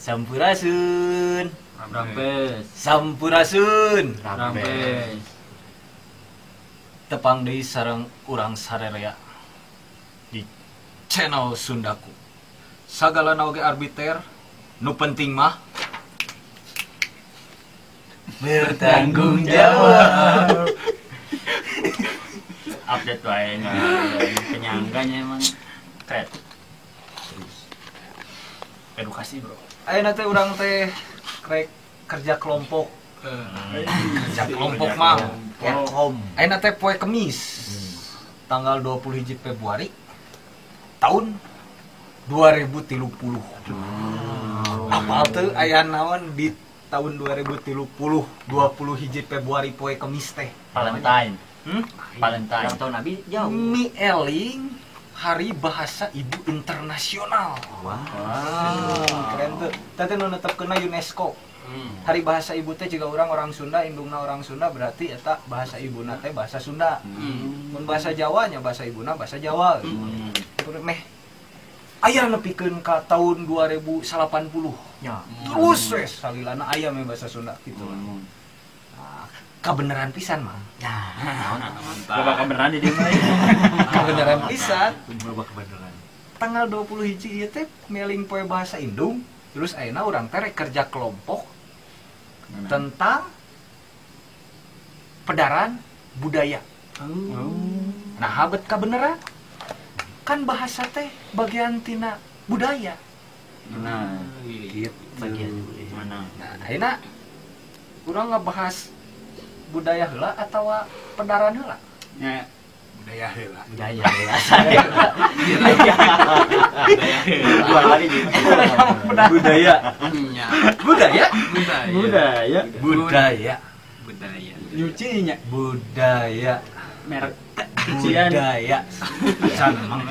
Sampurasun. Rampes. Sampurasun. Rampes. Tepang deui sareng urang sarerea di channel Sundaku. Sagala oge arbiter, nu penting mah bertanggung jawab. Update wae penyangganya emang keren. Edukasi, Bro. Ayeuna teh urang teh krek kerja kelompok. Kerja kelompok mah Kerkom. Ayeuna teh poe Kemis. Tanggal 21 Februari tahun 2030. Apal teu aya naon di tahun 2030 21 Februari poe Kemis teh? Valentine. Valentine. Ulang tahun Nabi jauh. Mieling Hari Bahasa Ibu Internasional. Keren tuh. Tadi nu netepkeunna UNESCO. Hari Bahasa Ibu teh juga orang Sunda, indungna orang Sunda berarti eta bahasa ibuna teh bahasa Sunda. Mun bahasa Jawa nya bahasa ibuna bahasa Jawa. Meh aya nepikeun ka tahun 2080. Ya. Terus wes salilana aya meh bahasa Sunda gitu. Kebenaran pisan mah. Ya. Bapak kebenaran di dieu. Kebenaran pisan. Bapak kebenaran. Tanggal 21 ieu teh meling poe bahasa Indung, terus ayeuna urang teh rek kerja kelompok tentang pedaran budaya. Nah, habet kebenaran kan bahasa teh bagian tina budaya. Nah, Gitu. Bagian mana? Nah, ayeuna urang ngebahas budaya heula atawa pedaran heula? Ya, Budaya heula. budaya. dua kali gitu. Budaya. Budaya? Budaya. Budaya. Budaya. Nyucinya Budaya. merek cucian. Budaya. Can mang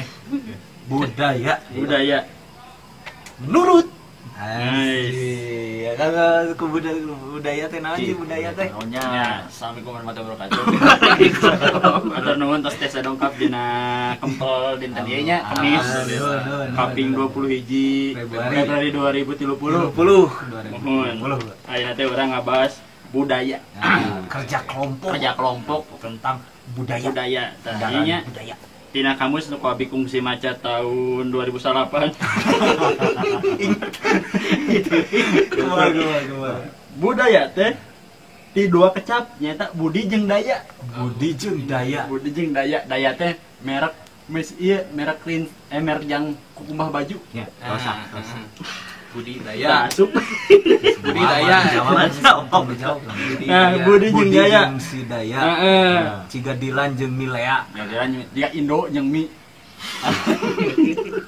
budaya. Budaya. Menurut. Nice. Ya kagak ke budaya teh naon sih budaya teh? Ya, assalamualaikum warahmatullahi wabarakatuh. Atur nuhun tos tes dongkap dina kempel dinten ieu nya Kamis. Kaping 21 Februari 2030. 20. Mohon. Ayeuna teh urang ngabahas budaya. Kerja kelompok. Kerja kelompok tentang budaya. budaya. Pedaran Tadinya budaya. tina kamus nu abi kungsi maca tahun 2008. Budaya teh ti dua kecap nyata budi jeung daya. Budi jeung daya. Budi jeung daya. Daya teh merek mes ieu merek merek yang kukumbah baju. Ya, Dosa. budidaya. Asup. Budidaya. Nah, budi jeung daya. jeung si daya. Heeh. Ciga Dilan jeung Milea. Ya dia Indo jeung Mi.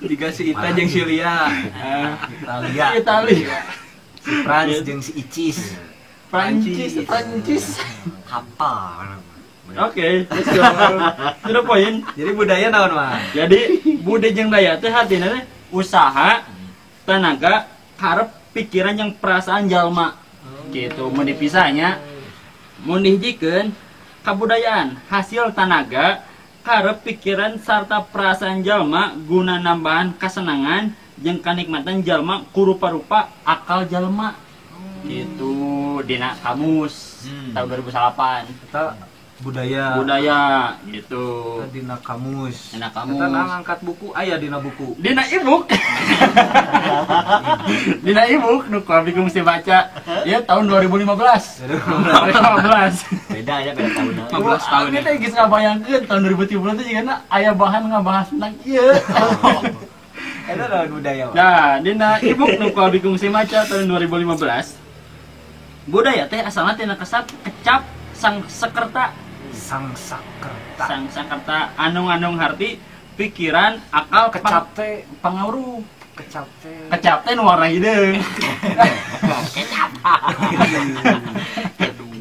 Tiga si Ita jeung si Lia. Italia. Italia. Si Frans jeung si Icis. Prancis. Hafal. Oke, let's go. Sudah poin. Jadi budaya naon mah? Jadi budi jeung daya teh artina teh usaha, tenaga, harap, pikiran yang perasaan jalma. Gitu mun dipisahnya. Mun dihijikeun kabudayaan, hasil tenaga, harap, pikiran sarta perasaan jalma guna nambahan kesenangan jeung kanikmatan jalma ku rupa-rupa akal jalma. Gitu dina kamus tahun 2008. Kita budaya. Budaya gitu. Kita dina kamus. Dina kamus. Kita ngangkat buku aya dina buku. Dina ebook. Dina ebook nu abi kungsi baca. Ya tahun 2015. 2015. Beda ya beda tahun. 15 tahun. Kita geus ngabayangkeun tahun 2030 teh jigana aya bahan ngabahas tentang ieu. Eta naon budaya mah? Nah, dina ebook nu abi kungsi baca tahun 2015. Budaya teh asalna tina kesap kecap sang sekerta. Sang sakerta. Sang sakerta anu-anu harti pikiran akal Kecap teh, pangawruh. kecap teh. Kecap teh nu warna hideung.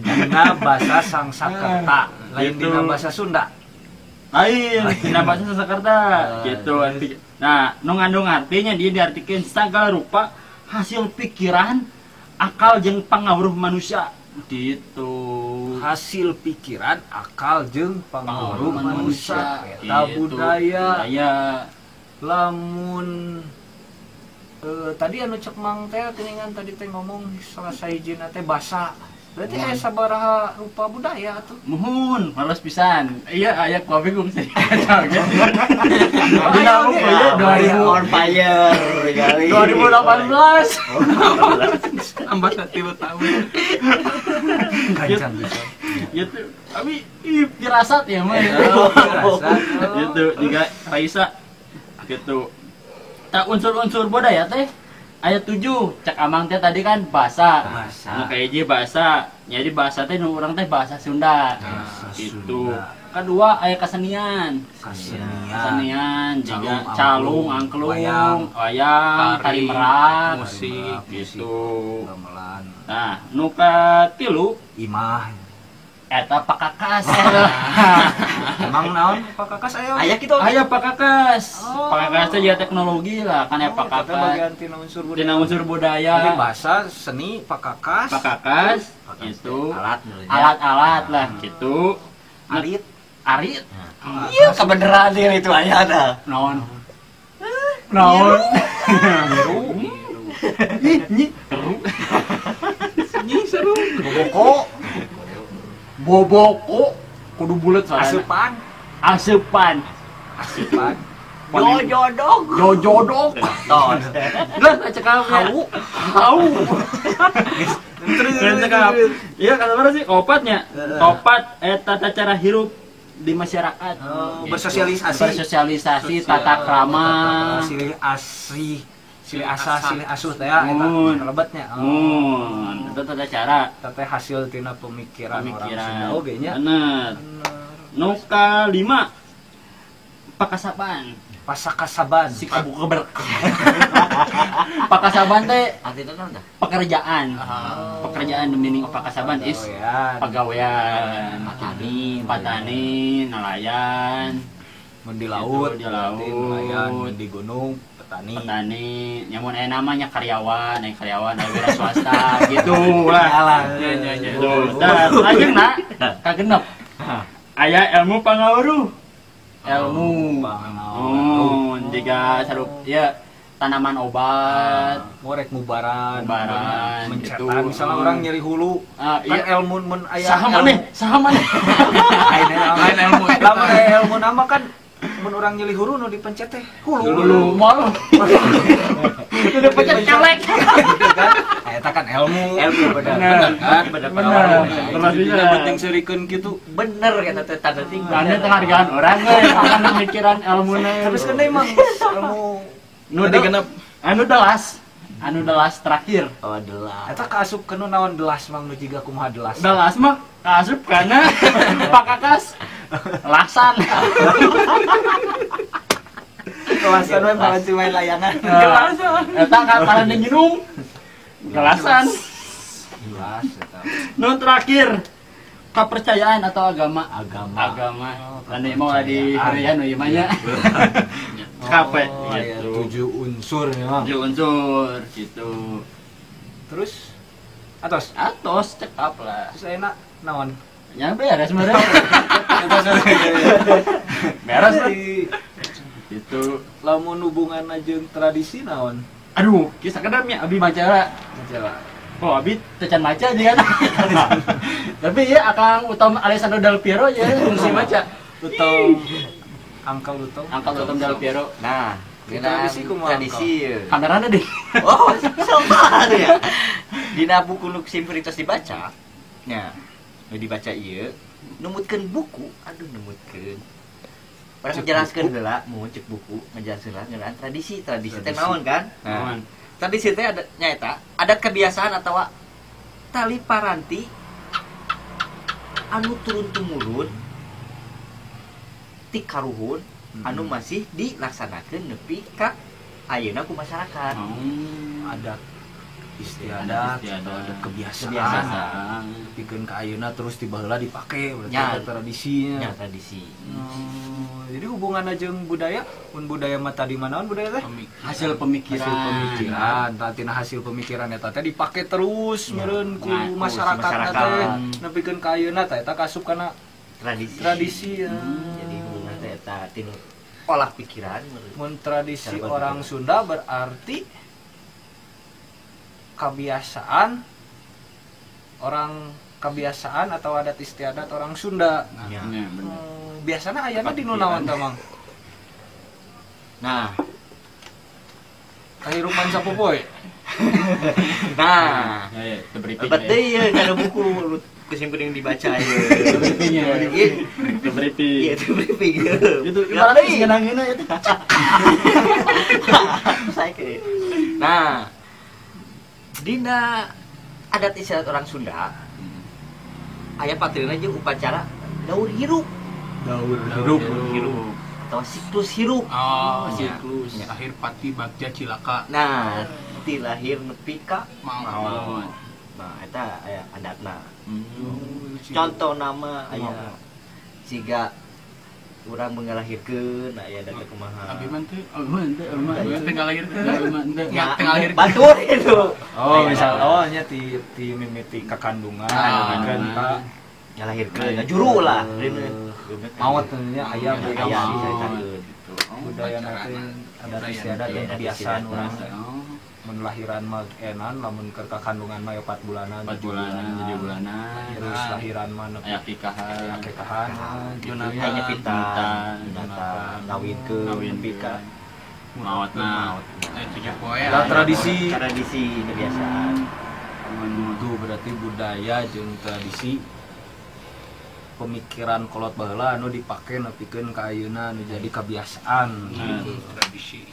Dina bahasa sang sakerta, lain Gitu. dina bahasa Sunda. Lain dina bahasa Sanskerta gitu. Nah, nu ngandung artinya dia diartikeun sagala rupa hasil pikiran akal jeung pangawruh manusia gitu. Hasil pikiran, akal jeung pangawruh manusia. Eta Gitu. budaya. Budaya. Lamun tadi anu cek mang teh keningan tadi teh ngomong salah sahijina teh basa. Berarti aya sabaraha rupa budaya atuh. Muhun, males pisan. Iya, aya ku bingung sih. Dina On fire kali. 2018. Tambah 1 tahun. Gancan bisa. Gitu. Tapi firasat ya mah. Gitu, juga Raisa. Gitu. Tak unsur-unsur budaya teh aya 7. Cek amang teh tadi kan bahasa. Nu kayak bahasa. Jadi bahasa teh nu urang teh bahasa Sunda. Gitu. Kedua aya kesenian. Kesenian juga calung, angklung, wayang, tari merak, musik gitu. Gamelan. Nah, nu katilu Imah. eta pakakas. Emang naon pakakas aya? Aya kitu. Aya pakakas. Oh. Pakakas teh juga teknologi lah, kan aya Eta pakakas. bagian tina unsur budaya. Tina unsur Jadi budaya. bahasa, seni, pakakas. Pakakas itu Alat alat-alat lah gitu. Arit. Arit. Iya, kebenaran dia itu aya ada. Naon? Naon? Nyi seru. Boboko. Boboko kudu bulet soalnya. Asupan. Asupan. Jodog. Jojodok. Ton. Lah cekap hau. Terus cekap. Iya kata mana sih opatnya? Opat eta cara hirup di masyarakat. Bersosialisasi. Bersosialisasi tata krama. Silih asih. Silih asa, silih asuh teh eta kalebatnya. Itu tata cara. Tete hasil tina pemikiran orang Sunda oge nya. Bener. Nu kalima pakasaban. Pasakasaban. Si kabuka pakasaban teh Artinya naon tah? pekerjaan. Pekerjaan the meaning of pakasaban is pegawaian, petani, nelayan, mun di laut, di laut, nelayan, mun di gunung, petani, nyamun namanya karyawan, aya wira swasta gitu lah. Tuh, dan ayeuna kagenep. Aya ilmu pangawruh. Ilmu jika sarup ya tanaman obat, ngorek mubaran, gitu. mencetak misalnya orang nyeri hulu, kan ilmu mun aya saha maneh lain ilmu lamun aya ilmu nama kan mun urang nyeri hulu nu dipencet teh hulu malu itu dipencet celek kan eta kan ilmu bener kan bener tidak penting serikeun kitu Bener kata teh tanda tinggal. ane teh hargaan orang we akan pemikiran ilmuna terus kan emang ilmu nu digenep anu delas terakhir Adalah. eta kaasup keun naon delas mang nu jiga kumaha delas delas mah asup kana pakakas lasan kelasan we malah cuma layangan eta kapalan nginum gelasan delas eta nu terakhir kepercayaan atau agama Agama. ane mau di harian ieu mah nya kape gitu 7 unsur memang 7 unsur gitu terus atos cekap lah terus enak naon yang beres beres beres lah gitu lamun hubungan jeung tradisi naon aduh kisah kedamnya abi macara oh abi tecan maca juga tapi ya akang Utom Alessandro Del Piero ya fungsi maca Angkal Utom Del Piero Nah, tradisi kumaha? tradisi. kameranya deh Oh, sama ya. Dina buku nu simfritos dibaca. Nya, nu dibaca ieu numutkeun buku, numutkeun. Orang ngejelaskeun heula, mun cek buku ngejelaskeun lah ngeunaan tradisi teh naon kan? Nah, tradisi teh ada nyaeta adat kebiasaan atawa tali paranti anu turun-temurun ti karuhun anu masih dilaksanakeun nepi ka ayeuna ku masyarakat. adat istiadat adat kebiasaan pikeun ka ayeuna terus tiba heula dipake berarti ada tradisinya Ya tradisi. Jadi hubunganna jeung budaya mun budaya mah tadi manaon budaya teh hasil pemikiran tina hasil pemikiran eta teh dipake terus meureun ku Ku masyarakat teh nepikeun ka ayeuna teh eta kasup kana tradisi ya. Jadi hubungan teh eta tinu olah pikiran mun tradisi orang Sunda berarti kebiasaan atau adat istiadat orang Sunda. Ya. Biasanya ayana di nunawan teh Mang. Nah, Kahirupan sapopoe. nah, Ya, tebriefing. berarti ya ada buku kesimpulan yang dibaca ya. Tebriefingnya. Tebriefing. Iya, itu briefing. Itu ibaratnya senangina itu. Saya kira. Nah, dina adat istiadat orang Sunda, aya patrina jeung upacara daur hirup. Daur Hirup. Atau siklus hirup. Oh, siklus. Lahir pati bagja cilaka. Nah, ti lahir nepi ka Maon. Nah, eta aya adatna. Hmm. Contoh nama aya siga urang mengalahirkeun aya adat kumaha. Abi mah teh, Alman. tinggal lahir teh. Ya, Tinggal lahir. batur itu. Oh, misal nya ti mimiti kakandungan, kan ka Ngalahirkeun, ngajuru lah. maot nya aya Aya budaya diceritakeun. budaya nanti adat istiadat dan kebiasaan urang mun lahiran mah enan lamun keur kakandungan mah 4 bulanan 4 bulanan, 7 bulanan. terus lahiran mah nepi Aya kikahan. akekahan Jonatan. Aya pitan, Jonatan. ngawinkeun, Ngawin nepi ka maotna. Tiga poe. Lah, tradisi kebiasaan. itu berarti budaya jeung tradisi pemikiran kolot baheula anu dipake nepikeun ka ayeuna anu jadi kebiasaan. Tradisi.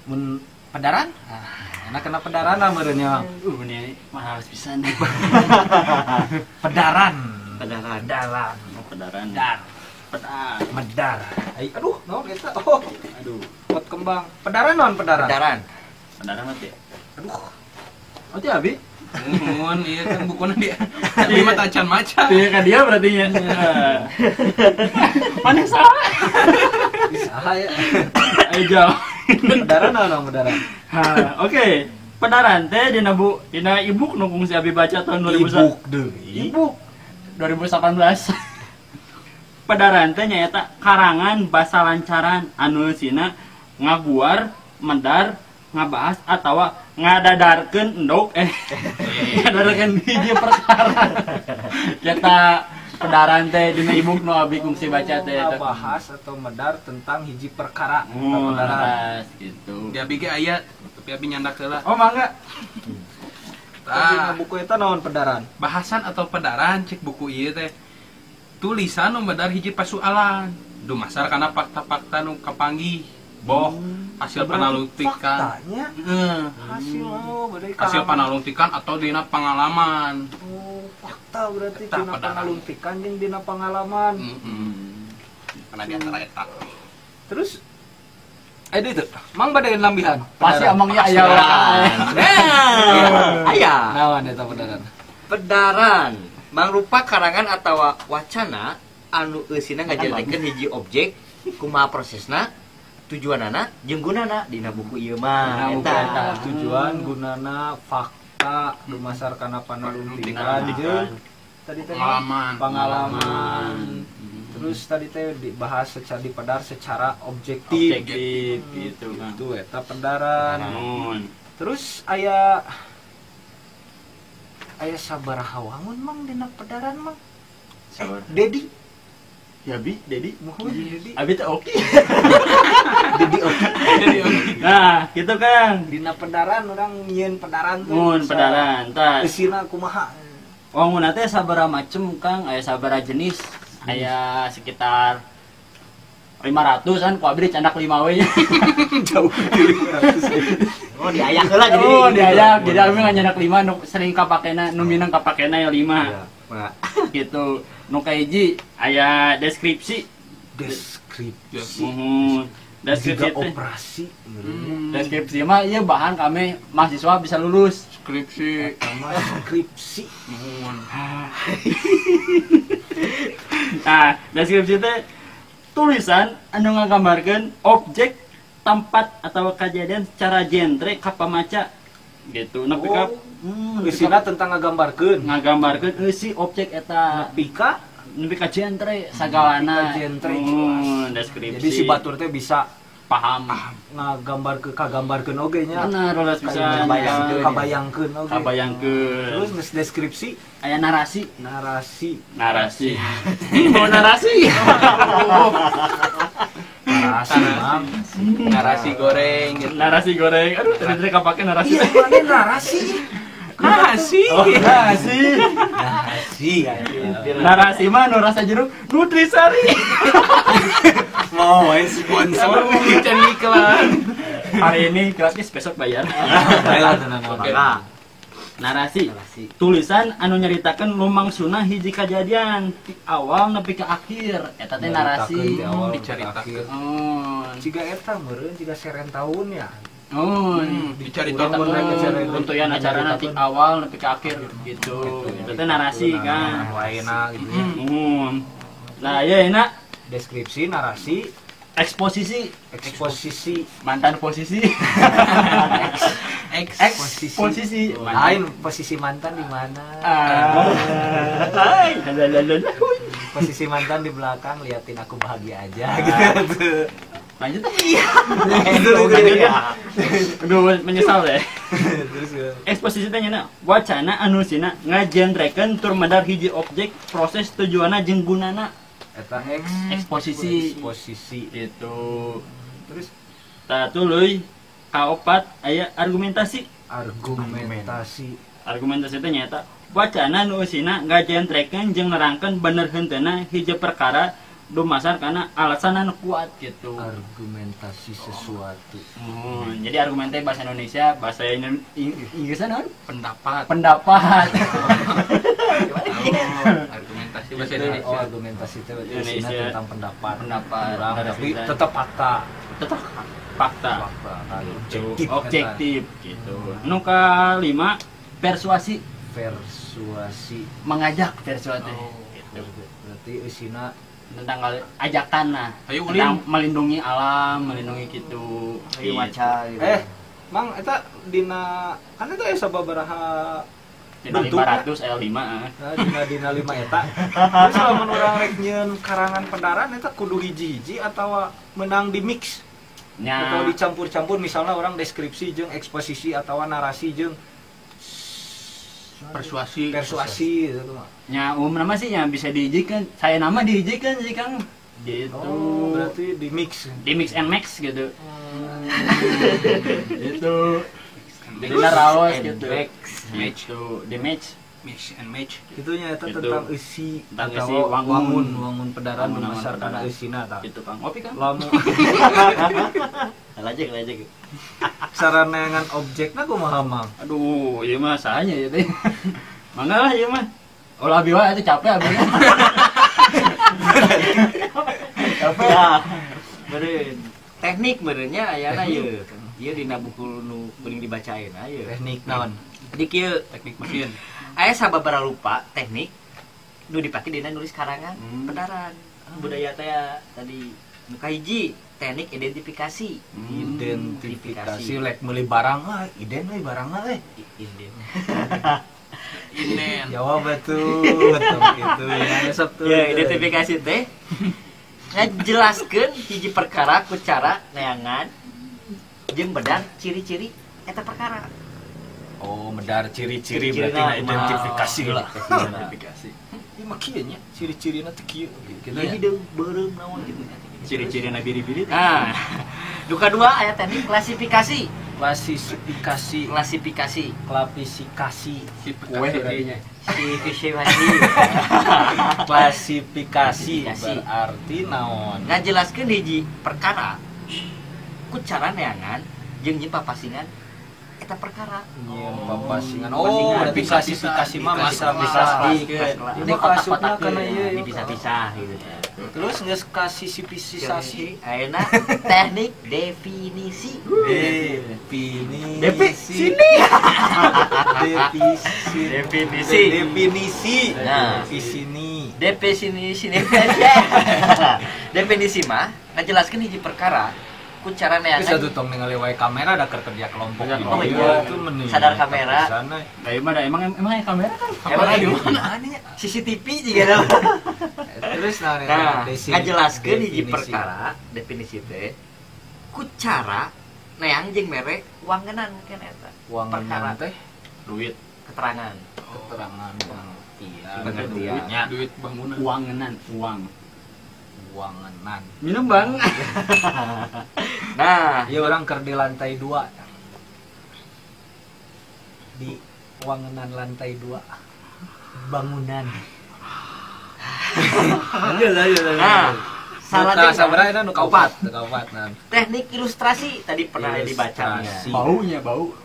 Mun pedaran? Enak kena pedaran meureunnya. Ini mahal pisan. Pedaran. Pedaran. Pedaran. Pedaran. Dar. Pedar. Medar. Aduh, naon eta? Oh, Aduh. pot kembang. Pedaran naon pedaran? Pedaran. Pedaran mati. Aduh. Oh, ti abi. Mun ieu kan bukuna dia. Tapi mah tacan maca. Iya kan dia berarti nya. Mana salah? Saha ya. Ayo jauh. Pedaran naon pedaran? Oke. Pedaran teh dina ibu nu kungsi abi baca tahun 2001. Ibuk deui. Ibu 2018. Pedaran teh nyaeta karangan basa lancaran anu sina ngaguar, medar, ngabahas atawa ngadadarkeun endog ngadadarkeun hiji perkara. Eta pedaran teh dina ibu nu abi kungsi baca teh eta. Bahas atau medar tentang hiji perkara. Oh, Pedaran. pedaran gitu. Dia abi ge aya, tapi abi nyandak heula. Oh, mangga. Tadi Tah, buku eta naon pedaran? bahasan atau pedaran cek buku ieu teh. Tulisan nu medar hiji pasualan. Dumasar kana fakta-fakta nu kapanggih. Boh, hasil panalungtikan. Faktanya Heeh. hasil berarti Hasil panalungtikan atau dina pengalaman. Oh, fakta berarti Fakta dina pedaran. panalungtikan jeung dina pengalaman. Karena di antara eta. Terus itu mang bade lambihan. Pasti Pedaran. amangnya aya Aya. Naon eta pedaran? Pedaran mangrupa karangan atawa wacana anu eusina ngajelikeun hiji objek kumaha prosesna tujuanana jeung gunana dina buku ieu mah eta. Tujuan gunana fakta dumasar kana panalungtikan jeung tadi teh pengalaman. Terus tadi teh dibahas secara dipedar secara objektif. Objektif gitu kan. Itu eta pedaran. Naon? Terus aya sabaraha wangun mang dina pedaran mang? Sabar. Dedi. Ya bi, Dedi. Muhun Dedi. Abi teh oke. Dedi oke. Nah, gitu kan. Dina pedaran orang nyieun pedaran tuh. Mun pedaran tah. Isina kumaha? Wangun teh sabaraha macem Kang, aya sabaraha jenis. Aya sekitar 500-an ku abdi candak 5 we. Jauh dari 500. Oh diayak heula jadi. Oh, diayak. Jadi abi nganyak 5 nu sering kapakena, nu minang kapakena ya 5. Iya. Gitu. Nu kahiji aya deskripsi. Deskripsi. Deskripsi Juga teh. operasi. Deskripsi mah ieu bahan kami mahasiswa bisa lulus. Skripsi. Sama skripsi. Nah, deskripsi teh tulisan anu ngagambarkeun objek, tempat atau kejadian secara genre ka pamaca gitu. Nepi ka Isina tentang ngagambarkeun. ngagambarkeun eusi objek eta Pika nepi ka genre sagalana. genre. Deskripsi. Jadi si batur teh bisa paham. kagambarkeun oge nya. Benar, ulah bisa kabayangkeun oge. kabayangkeun. Terus geus deskripsi Aya narasi. narasi Mau narasi. Mam. Narasi goreng gitu. Narasi goreng. Aduh, tadi kapake narasi. Iya, mana narasi? Nasi. Narasi. Narasi mah nu rasa jeruk Nutrisari. Mau main sponsor. Bikin iklan. Hari ini gratis, besok bayar. Oke. Nah, narasi. Tulisan anu nyaritakeun lumangsuna hiji kajadian ti awal nepi ka akhir. Eta teh narasi. Dicaritakeun. Oh, Jika eta meureun jika seren tahun ya. oh, Dicaritakeun. Runtuyan acara nanti awal nepi ka akhir gitu. Itu teh narasi kan. Lainna gitu ya. Nah, ya enak Deskripsi, narasi, eksposisi eksposisi, mantan posisi. Eksposisi lain posisi mantan di mana? Hai, halalala. Posisi mantan di belakang liatin aku bahagia aja gitu. Lanjut. Gitu. Aduh, menyesal deh. Terus Eksposisi teh nya wacana anu sina ngagenrekeun tur medar hiji objek proses tujuanna jeung gunana. eta Eksposisi itu. Terus tuluy kaopat aya argumentasi. Argumentasi teh nyaeta wacana nu eusina ngajentrekeun jeung nerangkeun bener henteuna hiji perkara dumasar kana alasan anu kuat gitu. Argumentasi sesuatu. Jadi argumen teh bahasa Indonesia, bahasa Inggrisna naon? Pendapat. Argumentasi bahasa Indonesia. Oh, argumentasi itu Indonesia tentang pendapat. Orang, Tapi tetap fakta. tetap fakta. Objektif gitu. Nu kalima persuasi, mengajak persuasi. Gitu. Berarti eusina Tentang ajakan lah, Ayo, tentang ulin. melindungi alam, melindungi gitu. Ayo maca gitu. Mang eta dina kan eta aya sababaraha Dina 500 L5 ah. dina 5 eta. Terus lamun urang rek nyieun karangan pendaran eta kudu hiji-hiji atawa menang di mix atau Nya dicampur-campur misalnya orang deskripsi jeung eksposisi atawa narasi jeung Persuasi. persuasi gitu mah. nya nama sih yang bisa diijikan. Saya nama diijikan sih Kang. Gitu. Oh, berarti di mix. Di mix and match gitu. Itu. Jadi naraos gitu. Match tuh, di match. Mix and match. Itunya eta Gitu. tentang eusi Tentang atawa eusi, wangun. wangun pedaran Wangun dumasar aman kana pedaran. eusina tah. Gitu Kang. Ngopi Kang. Lamun Lajek. saraneangan objekna kumaha Mang? Aduh, ieu mah sahanya ya teh. Mangga lah ieu mah. Ulah biwa itu capek abisnya. Capek ya. Beureun. Teknik beureunya ayana ieu. Ieu dina buku nu geuning dibacain aya. Teknik naon? Jadi kieu Teknik mesin. aya sababaraha rupa teknik nu dipake dina nulis karangan pedaran. Budaya teh tadi nu kahiji teknik identifikasi. Identifikasi lek meuli barang iden we barangna we. Inden. Inden. Jawab betul gitu ya. Sok tuh. Ya, identifikasi teh ngajelaskeun hiji perkara ku cara neangan jeung bedar ciri-ciri eta perkara. Oh, medar ciri-ciri Ciri-cirina berarti na identifikasi lah. Identifikasi. Ieu mah kieu nya, ciri-cirina teh kieu gitu Jadi ya. deung beureum naon gitu. Ciri-ciri biri-biri. Nah, nu kadua aya teknik klasifikasi. Klasifikasi, Klasifikasi. klasifikasi, Kue kayaknya. Klasifikasi. klasifikasi Klasifikasi. berarti naon? Ngajelaskeun hiji perkara ku cara neangan jeung nyimpen papasingan eta perkara. Nyieun papasingan. Oh, Oh, berarti berarti klasifikasi mah bisa-bisa. Ini kotak-kotakna kotak-kotakna ieu, ini pisah-pisah gitu. Terus geus klasifikasi. Ayeuna teknik definisi. Definisi. Definisi. Definisi. Nah. Definisi. Definisi definisi mah ngajelaskeun hiji perkara ku cara Bisa neangan. tuh tong ningali wae kamera ada kerja kelompok Kerja video kelompok. Oh, iya. itu mending Sadar kamera. sana. Nah, emang yang kamera kan? Emang di mana aneh CCTV juga ada. Terus Nah, ngajelaskeun hiji perkara definisi teh ku cara neang jeung mere wangenan kan eta Wangenan teh duit keterangan keterangan pengertian. pengertian duit bangunan uangenan uang Wangenan. minum bang nah Iya orang keur di lantai 2. Di wangenan lantai 2. Bangunan. nah salah Salah dengar. sabaraha nu kaopat, nah. Teknik ilustrasi tadi pernah dibacanya. Ilustrasi. baunya bau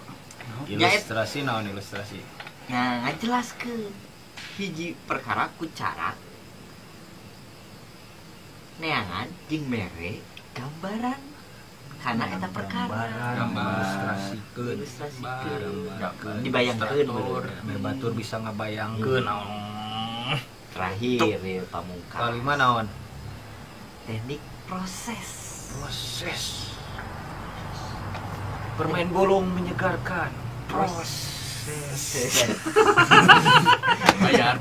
Ilustrasi naon ilustrasi? Nah, ngajelaskeun hiji perkara ku cara neangan jeung mere gambaran kana eta perkara. Gambar. Ilustrasikeun. Ilustrasikeun. Dibayangkeun bener. Batur bisa ngabayangkeun naon. Terakhir ya pamungkas. Kalima naon? Teknik proses. Proses. Bermain bolong menyegarkan. Proses. bayar